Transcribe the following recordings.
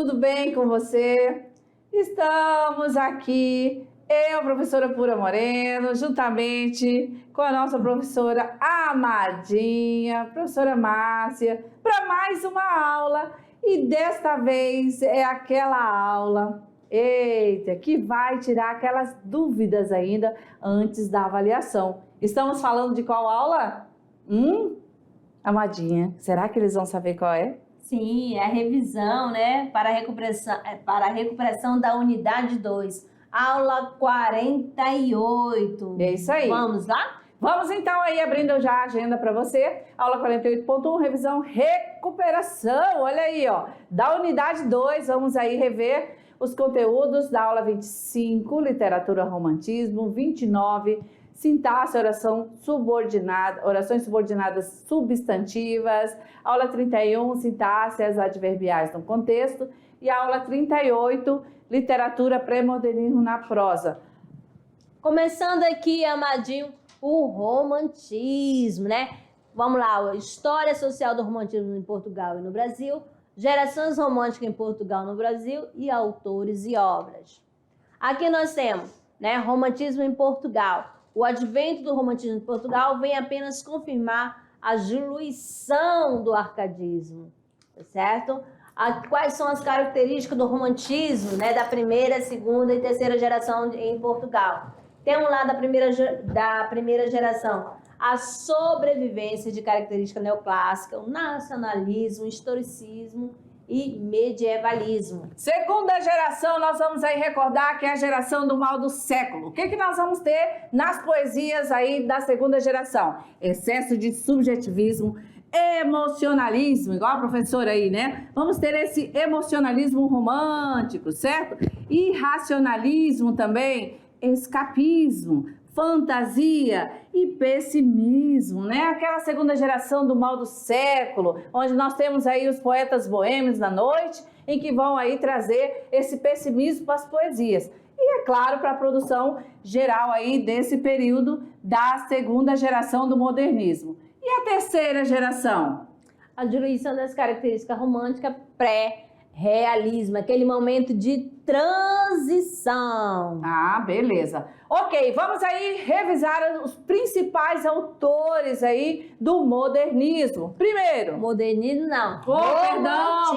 tudo bem com você? Estamos aqui, eu, professora Pura Moreno, juntamente com a nossa professora amadinha, professora Márcia, para mais uma aula. E desta vez é aquela aula, eita, que vai tirar aquelas dúvidas ainda antes da avaliação. Estamos falando de qual aula? Amadinha, será que eles vão saber qual é? Sim, é a revisão, né, para a recuperação da unidade 2, aula 48. É isso aí. Vamos lá? Vamos então aí, abrindo já a agenda para você, aula 48.1, revisão recuperação, olha aí, ó, da unidade 2, vamos aí rever os conteúdos da aula 25, literatura romantismo, 29, sintaxe, orações subordinadas substantivas, aula 31, sintaxe, as adverbiais no contexto, e aula 38, literatura pré-modernismo na prosa. Começando aqui, amadinho, o romantismo, né? Vamos lá, história social do romantismo em Portugal e no Brasil, gerações românticas em Portugal e no Brasil e autores e obras. Aqui nós temos, né, romantismo em Portugal. O advento do romantismo em Portugal vem apenas confirmar a diluição do arcadismo, certo? Quais são as características do romantismo, né, da primeira, segunda e terceira geração em Portugal? Temos lá da primeira geração a sobrevivência de característica neoclássica, o nacionalismo, o historicismo e medievalismo. Segunda geração, nós vamos aí recordar que é a geração do mal do século. O que nós vamos ter nas poesias aí da segunda geração? Excesso de subjetivismo, emocionalismo, igual a professora aí, né? Vamos ter esse emocionalismo romântico, certo? Irracionalismo também, escapismo, fantasia e pessimismo, né? Aquela segunda geração do mal do século, onde nós temos aí os poetas boêmios da noite, em que vão aí trazer esse pessimismo para as poesias. E é claro, para a produção geral aí desse período da segunda geração do modernismo. E a terceira geração? A diluição das características românticas pré-realismo, aquele momento de transição. Ah, beleza. Ok, vamos aí revisar os principais autores aí do modernismo. Primeiro. Modernismo não.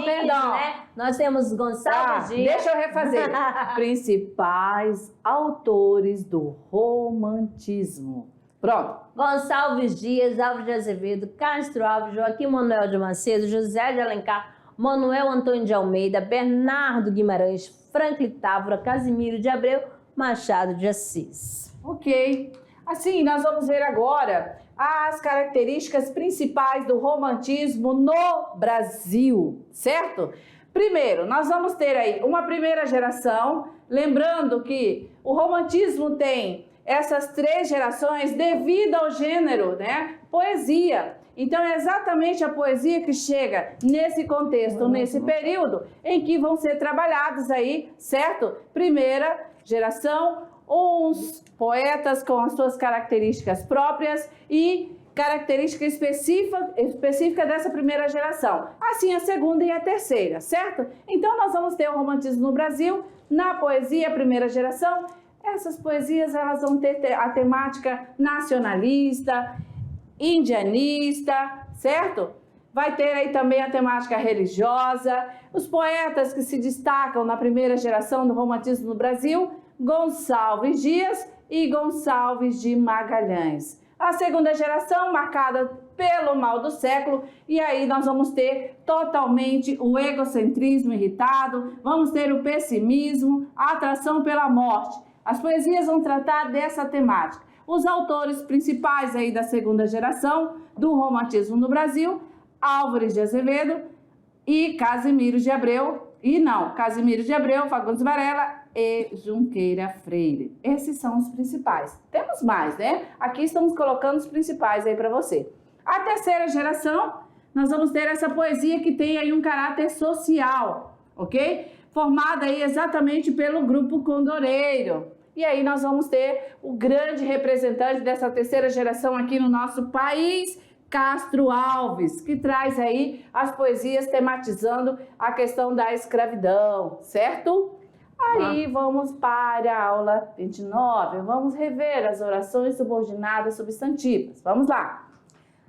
Perdão. Né? Nós temos Gonçalves Dias. Deixa eu refazer. Principais autores do romantismo. Pronto. Gonçalves Dias, Álvares de Azevedo, Castro Alves, Joaquim Manuel de Macedo, José de Alencar, Manuel Antônio de Almeida, Bernardo Guimarães, Franklin Távora, Casimiro de Abreu, Machado de Assis. Ok. Assim, nós vamos ver agora as características principais do romantismo no Brasil, certo? Primeiro, nós vamos ter aí uma primeira geração, lembrando que o romantismo tem essas três gerações devido ao gênero, né? Poesia. Então, é exatamente a poesia que chega nesse contexto, nesse período, em que vão ser trabalhados aí, certo? Primeira geração, uns poetas com as suas características próprias e característica específica dessa primeira geração. Assim, a segunda e a terceira, certo? Então, nós vamos ter o romantismo no Brasil, na poesia, primeira geração. Essas poesias, elas vão ter a temática nacionalista, indianista, certo? Vai ter aí também a temática religiosa. Os poetas que se destacam na primeira geração do romantismo no Brasil, Gonçalves Dias e Gonçalves de Magalhães. A segunda geração, marcada pelo mal do século, e aí nós vamos ter totalmente o egocentrismo irritado, vamos ter o pessimismo, a atração pela morte. As poesias vão tratar dessa temática. Os autores principais aí da segunda geração do romantismo no Brasil, Álvares de Azevedo e Casimiro de Abreu. Casimiro de Abreu, Fagundes Varela e Junqueira Freire. Esses são os principais. Temos mais, né? Aqui estamos colocando os principais aí para você. A terceira geração, nós vamos ter essa poesia que tem aí um caráter social, ok? Formada aí exatamente pelo Grupo Condoreiro. E aí nós vamos ter o grande representante dessa terceira geração aqui no nosso país, Castro Alves, que traz aí as poesias tematizando a questão da escravidão, certo? Aí vamos para a aula 29, vamos rever as orações subordinadas substantivas. Vamos lá.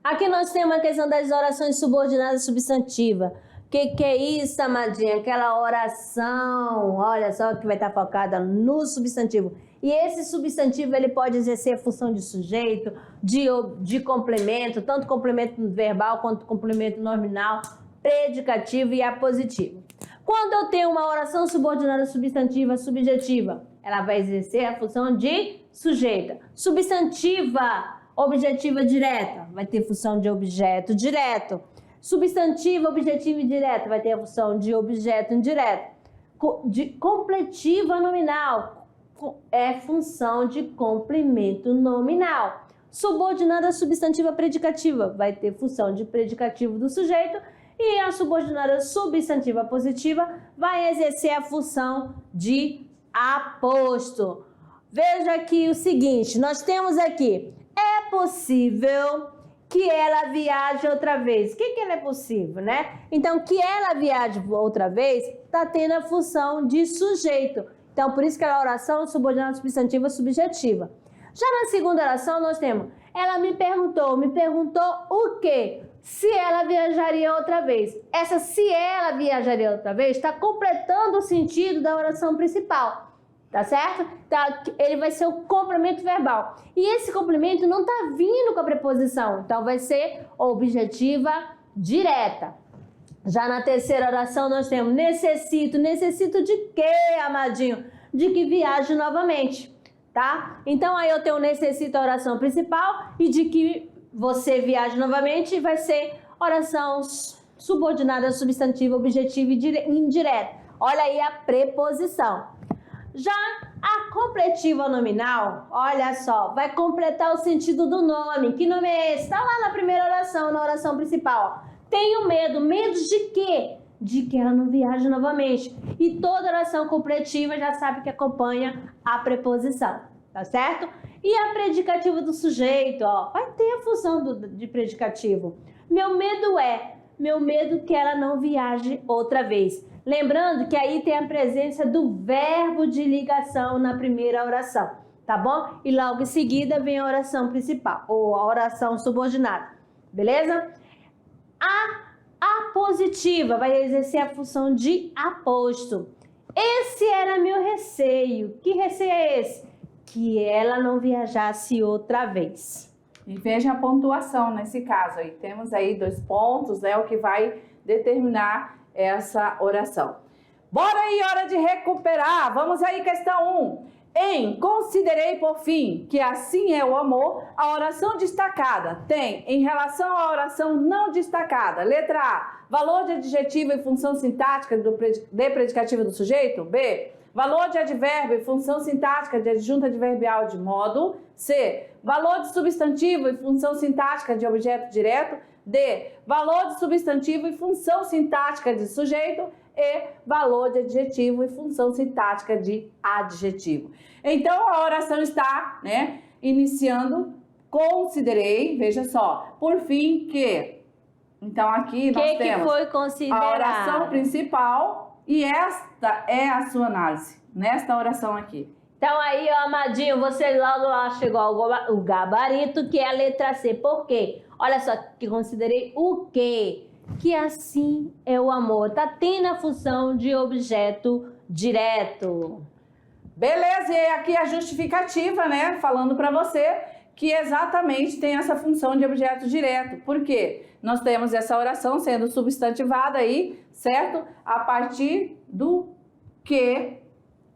Aqui nós temos a questão das orações subordinadas substantivas. O que é isso, amadinha? Aquela oração, olha só, que vai estar focada no substantivo. E esse substantivo, ele pode exercer a função de sujeito, de complemento, tanto complemento verbal quanto complemento nominal, predicativo e apositivo. Quando eu tenho uma oração subordinada substantiva subjetiva, ela vai exercer a função de sujeito. Substantiva objetiva direta, vai ter função de objeto direto. Substantiva objetiva indireta, vai ter a função de objeto indireto. De completiva nominal, é função de complemento nominal. Subordinada substantiva predicativa, vai ter função de predicativo do sujeito. E a subordinada substantiva positiva vai exercer a função de aposto. Veja aqui o seguinte, nós temos aqui, é possível que ela viaje outra vez. O que ela é possível, né? Então, que ela viaje outra vez, está tendo a função de sujeito. Então, por isso que a oração subordinada substantiva subjetiva. Já na segunda oração, nós temos, ela me perguntou o quê? Se ela viajaria outra vez. Essa se ela viajaria outra vez está completando o sentido da oração principal, tá certo? Tá, ele vai ser o complemento verbal. E esse complemento não está vindo com a preposição, então vai ser objetiva direta. Já na terceira oração nós temos necessito. Necessito de quê, amadinho? De que viaje novamente, tá? Então aí eu tenho necessito a oração principal e de que você viaja novamente, vai ser oração subordinada substantiva, objetiva e indireta. Olha aí a preposição. Já a completiva nominal, olha só, vai completar o sentido do nome. Que nome é esse? Está lá na primeira oração, na oração principal. Tenho medo. Medo de quê? De que ela não viaje novamente. E toda oração completiva já sabe que acompanha a preposição, tá certo? E a predicativa do sujeito, ó, vai ter a função de predicativo. Meu medo que ela não viaje outra vez. Lembrando que aí tem a presença do verbo de ligação na primeira oração, tá bom? E logo em seguida vem a oração principal, ou a oração subordinada, beleza? A apositiva vai exercer a função de aposto. Esse era meu receio. Que receio é esse? Que ela não viajasse outra vez. E veja a pontuação nesse caso aí. Temos aí 2 pontos, né? O que vai determinar essa oração. Bora aí, hora de recuperar. Vamos aí, questão 1. Considerei por fim que assim é o amor, a oração destacada tem em relação à oração não destacada. Letra A, valor de adjetivo e função sintática de predicativo do sujeito. B, valor de advérbio e função sintática de adjunta adverbial de modo. C, valor de substantivo e função sintática de objeto direto. D, valor de substantivo e função sintática de sujeito. E valor de adjetivo e função sintática de adjetivo. Então, a oração está, né, iniciando, considerei, veja só, por fim que. Então, aqui nós temos que foi considerado? A oração principal e esta é a sua análise, nesta oração aqui. Então aí, ó, amadinho, você logo lá chegou ao gabarito, que é a letra C. Por quê? Olha só, que considerei o quê? Que assim é o amor. Tá tendo a função de objeto direto. Beleza, e aqui a justificativa, né? Falando para você que exatamente tem essa função de objeto direto. Por quê? Nós temos essa oração sendo substantivada aí, certo? A partir do que,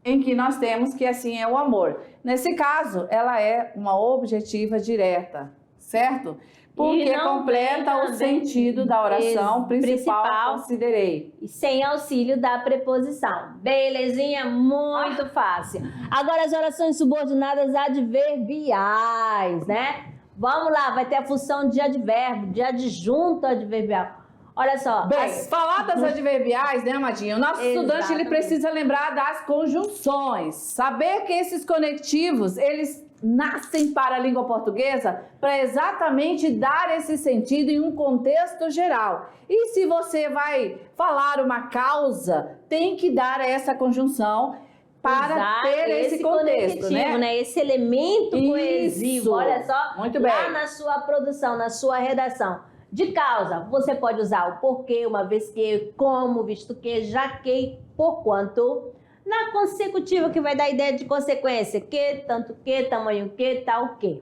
em que nós temos que assim é o amor. Nesse caso, ela é uma objetiva direta, certo? Porque completa o sentido da oração principal, considerei. E sem auxílio da preposição. Belezinha? Muito fácil. Agora as orações subordinadas adverbiais, né? Vamos lá, vai ter a função de advérbio, de adjunto adverbial. Olha só. Bem, falar das adverbiais, né, Amadinho? O nosso estudante ele precisa lembrar das conjunções. Saber que esses conectivos, eles nascem para a língua portuguesa para exatamente dar esse sentido em um contexto geral. E se você vai falar uma causa, tem que dar essa conjunção para usar ter esse contexto, né? Esse elemento coesivo. Olha só, muito bem. Lá na sua produção, na sua redação. De causa, você pode usar o porquê, uma vez que, como, visto que, já que, por quanto. Na consecutiva, que vai dar a ideia de consequência, que, tanto que, tamanho que, tal que.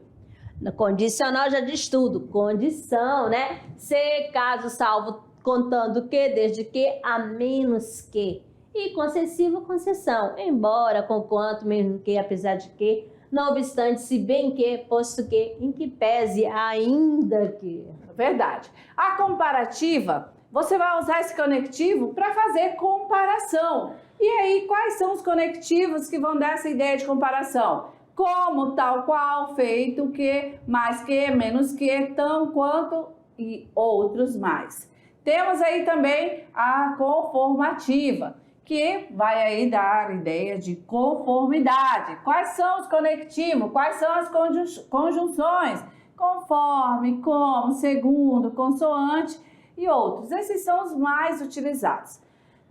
No condicional já diz tudo, condição, né? Se, caso, salvo, contando que, desde que, a menos que. E concessivo, concessão, embora, com quanto, mesmo que, apesar de que, não obstante, se bem que, posto que, em que pese, ainda que. Verdade. A comparativa, você vai usar esse conectivo para fazer comparação. E aí, quais são os conectivos que vão dar essa ideia de comparação? Como, tal qual, feito que, mais que, menos que, tão quanto e outros mais. Temos aí também a conformativa, que vai aí dar ideia de conformidade. Quais são os conectivos? Quais são as conjunções? Conforme, como, segundo, consoante e outros. Esses são os mais utilizados.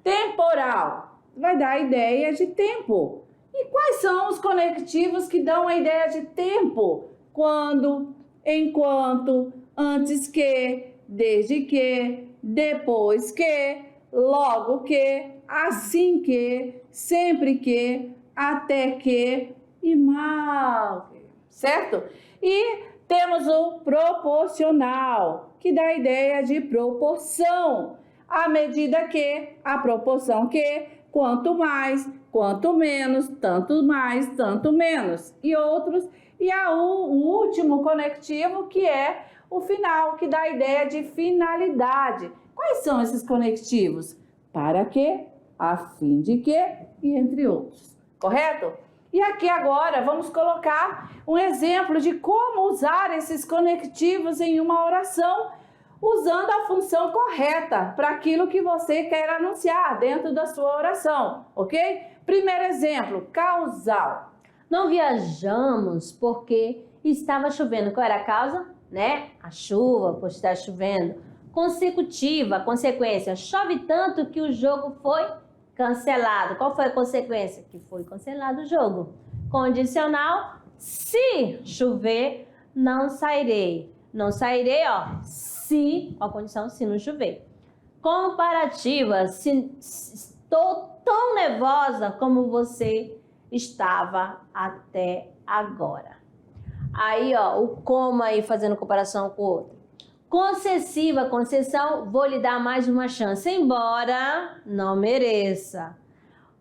Temporal vai dar a ideia de tempo. E quais são os conectivos que dão a ideia de tempo? Quando, enquanto, antes que, desde que, depois que, logo que, assim que, sempre que, até que e mal que, certo? E temos o proporcional, que dá a ideia de proporção. À medida que, a proporção que, quanto mais, quanto menos, tanto mais, tanto menos. E outros. E o último conectivo, que é o final, que dá a ideia de finalidade. Quais são esses conectivos? Para que, a fim de que e entre outros. Correto? E aqui agora vamos colocar um exemplo de como usar esses conectivos em uma oração, usando a função correta para aquilo que você quer anunciar dentro da sua oração, ok? Primeiro exemplo, causal. Não viajamos porque estava chovendo. Qual era a causa? Né? A chuva, por estar chovendo. Consecutiva, consequência. Chove tanto que o jogo foi cancelado. Qual foi a consequência? Que foi cancelado o jogo. Condicional, se chover, não sairei. Não sairei, ó, se, a condição se não chover. Comparativa, se estou tão nervosa como você estava até agora. Aí, ó, o como aí fazendo comparação com o outro. Concessiva, concessão, vou lhe dar mais uma chance, embora não mereça.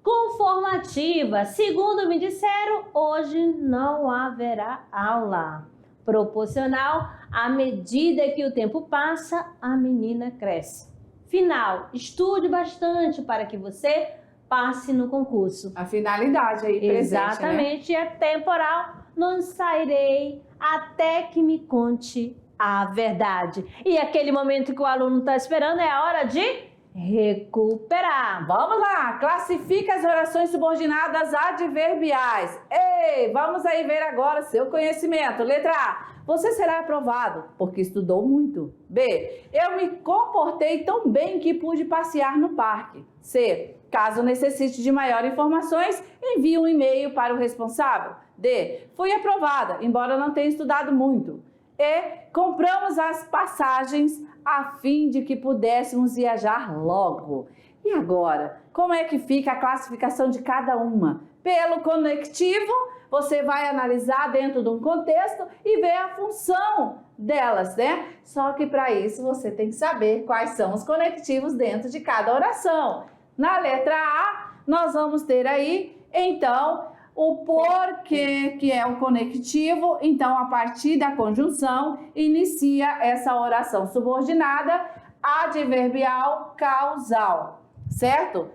Conformativa, segundo me disseram, hoje não haverá aula. Proporcional, à medida que o tempo passa, a menina cresce. Final, estude bastante para que você passe no concurso. A finalidade aí presente, exatamente, né? É temporal, não sairei até que me conte a verdade. E aquele momento que o aluno está esperando é a hora de recuperar. Vamos lá, classifica as orações subordinadas adverbiais. Ei, vamos aí ver agora seu conhecimento. Letra A, você será aprovado porque estudou muito. B, eu me comportei tão bem que pude passear no parque. C, caso necessite de maior informações, envie um e-mail para o responsável. D, fui aprovada, embora não tenha estudado muito. E compramos as passagens a fim de que pudéssemos viajar logo. E agora, como é que fica a classificação de cada uma? Pelo conectivo, você vai analisar dentro de um contexto e ver a função delas, né? Só que para isso você tem que saber quais são os conectivos dentro de cada oração. Na letra A, nós vamos ter aí, então, o porquê, que é o conectivo. Então, a partir da conjunção, inicia essa oração subordinada adverbial causal, certo?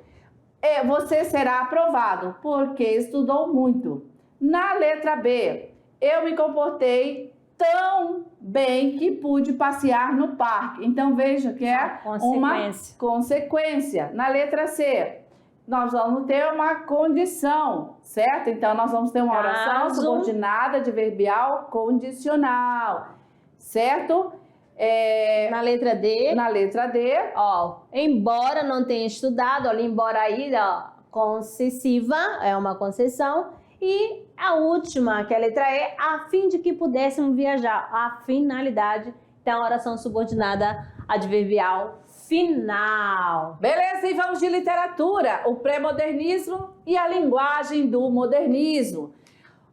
Você será aprovado porque estudou muito. Na letra B, eu me comportei tão bem que pude passear no parque. Então, veja que é uma consequência. Na letra C, nós vamos ter uma condição, certo? Então, nós vamos ter uma oração Caso. subordinada adverbial condicional, certo? Na letra D, Na letra D, ó, embora não tenha estudado, olha, embora aí, ó, concessiva, é uma concessão. E a última, que é a letra E, a fim de que pudéssemos viajar. A finalidade, então, oração subordinada adverbial final. beleza? E vamos de literatura, o pré-modernismo e a linguagem do modernismo.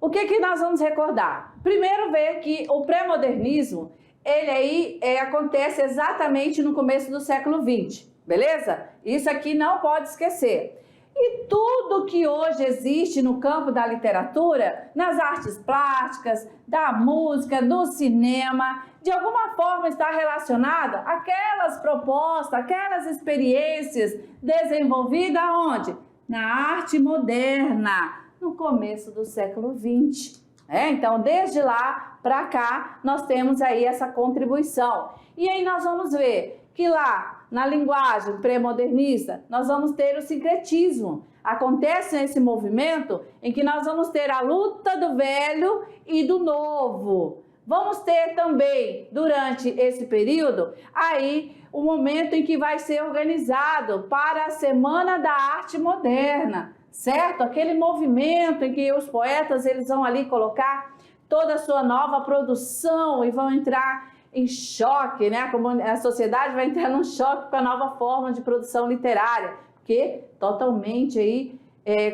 O que nós vamos recordar? Primeiro, ver que o pré-modernismo, ele aí acontece exatamente no começo do século XX, beleza? Isso aqui não pode esquecer. E tudo que hoje existe no campo da literatura, nas artes plásticas, da música, do cinema, de alguma forma está relacionada àquelas propostas, aquelas experiências desenvolvidas onde? Na arte moderna, no começo do século XX. Então, desde lá para cá, nós temos aí essa contribuição. E aí nós vamos ver que lá, na linguagem pré-modernista, nós vamos ter o sincretismo. Acontece nesse movimento em que nós vamos ter a luta do velho e do novo. Vamos ter também, durante esse período, aí o momento em que vai ser organizado para a Semana da Arte Moderna, certo? Aquele movimento em que os poetas eles vão ali colocar toda a sua nova produção e vão entrar em choque, né? A sociedade vai entrar num choque com a nova forma de produção literária, porque totalmente aí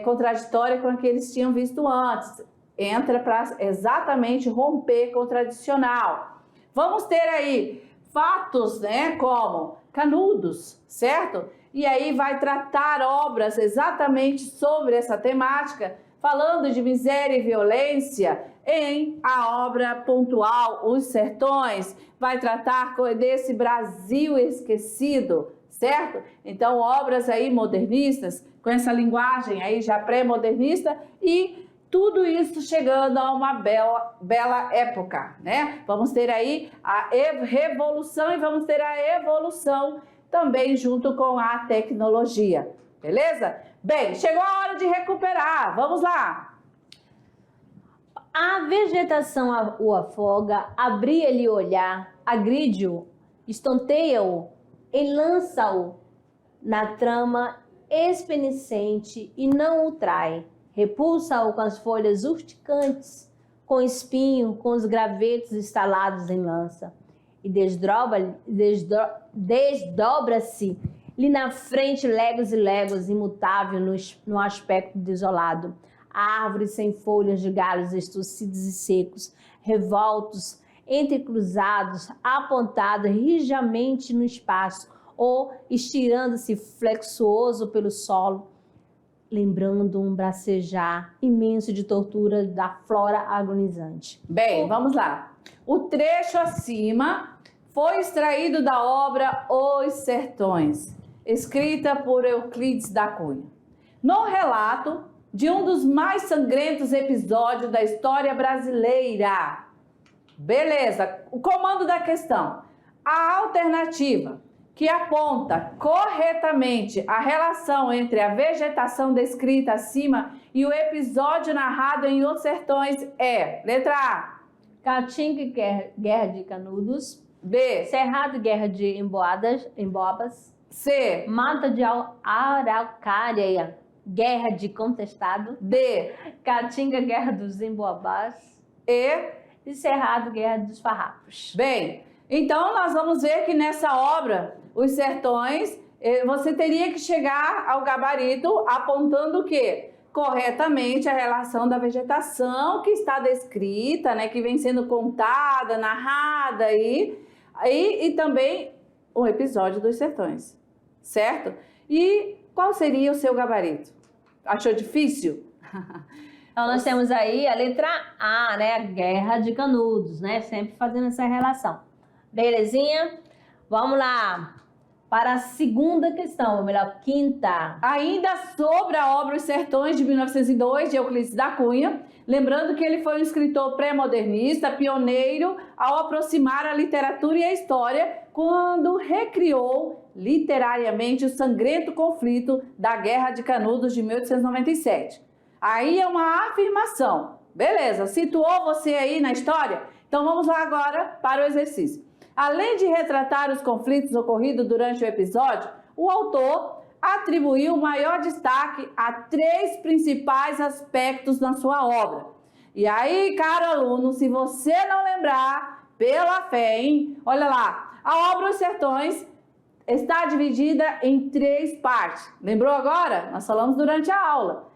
contraditória com o que eles tinham visto antes. Entra para exatamente romper com o tradicional. Vamos ter aí fatos, né? Como Canudos, certo? E aí vai tratar obras exatamente sobre essa temática, falando de miséria e violência em a obra pontual Os Sertões, vai tratar desse Brasil esquecido, certo? Então, obras aí modernistas, com essa linguagem aí já pré-modernista e tudo isso chegando a uma bela época, né? Vamos ter aí a revolução e vamos ter a evolução também junto com a tecnologia, beleza? Bem, chegou a hora de recuperar, vamos lá! A vegetação o afoga, abria-lhe o olhar, agride-o, estonteia-o, enlança-o na trama espenicente e não o trai. Repulsa-o com as folhas urticantes, com espinho, com os gravetos estalados em lança. E desdobra-se-lhe na frente léguas e léguas, imutável no aspecto desolado. Árvores sem folhas de galhos estorcidos e secos, revoltos, entrecruzados, apontados rijamente no espaço, ou estirando-se flexuoso pelo solo, lembrando um bracejar imenso de tortura da flora agonizante. Bem, vamos lá. O trecho acima foi extraído da obra Os Sertões, escrita por Euclides da Cunha. No relato de um dos mais sangrentos episódios da história brasileira. Beleza, o comando da questão. A alternativa que aponta corretamente a relação entre a vegetação descrita acima e o episódio narrado em Os Sertões é: letra A, Caatinga, Guerra de Canudos. B, Cerrado, Guerra de Emboabas. C, Mata de Araucária, Guerra de Contestado. D, Caatinga, Guerra dos Emboabás. E Cerrado, Guerra dos Farrapos. Bem, então nós vamos ver que nessa obra, Os Sertões, você teria que chegar ao gabarito apontando o quê? Corretamente a relação da vegetação que está descrita, né, que vem sendo contada, narrada e também o episódio dos Sertões, certo? E qual seria o seu gabarito? Achou difícil? Então, nós temos aí a letra A, né? A Guerra de Canudos, né? Sempre fazendo essa relação. Belezinha? Vamos lá para a segunda questão, ou melhor, quinta. Ainda sobre a obra Os Sertões, de 1902, de Euclides da Cunha, lembrando que ele foi um escritor pré-modernista, pioneiro ao aproximar a literatura e a história, quando recriou literariamente o sangrento conflito da Guerra de Canudos de 1897. Aí é uma afirmação. Beleza, situou você aí na história? Então vamos lá agora para o exercício. Além de retratar os conflitos ocorridos durante o episódio, o autor atribuiu maior destaque a 3 principais aspectos na sua obra. E aí, caro aluno, se você não lembrar, pela fé, hein? Olha lá, a obra Os Sertões está dividida em 3 partes. Lembrou agora? Nós falamos durante a aula.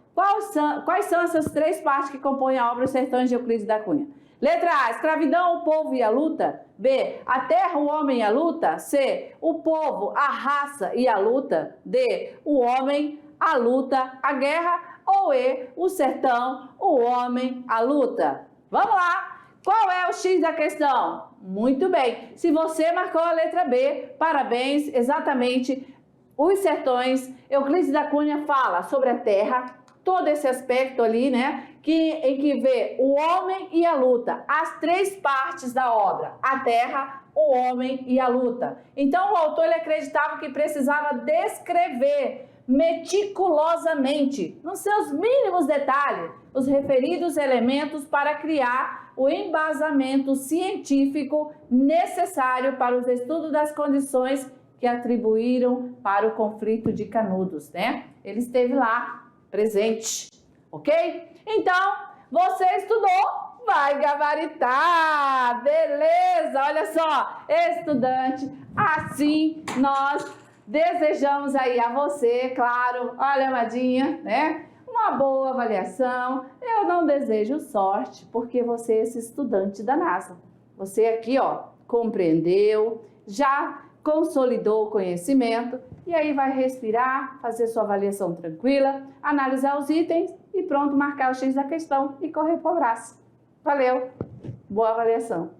Quais são essas 3 partes que compõem a obra Os Sertões de Euclides da Cunha? Letra A, escravidão, o povo e a luta. B, a terra, o homem e a luta. C, o povo, a raça e a luta. D, o homem, a luta, a guerra. Ou E, o sertão, o homem, a luta. Vamos lá! Qual é o X da questão? Muito bem, se você marcou a letra B, parabéns, exatamente. Os Sertões, Euclides da Cunha fala sobre a terra, todo esse aspecto ali, né? Em que vê o homem e a luta, as 3 partes da obra, a terra, o homem e a luta. Então o autor ele acreditava que precisava descrever meticulosamente, nos seus mínimos detalhes, os referidos elementos para criar o embasamento científico necessário para os estudos das condições que atribuíram para o conflito de Canudos, né? Ele esteve lá, presente, ok? Então, você estudou, vai gabaritar, beleza? Olha só, estudante, assim nós desejamos aí a você, claro, olha, amadinha, né? Uma boa avaliação. Eu não desejo sorte, porque você é esse estudante da NASA. Você aqui, ó, compreendeu, já consolidou o conhecimento e aí vai respirar, fazer sua avaliação tranquila, analisar os itens e pronto, marcar o X da questão e correr para o abraço. Valeu! Boa avaliação!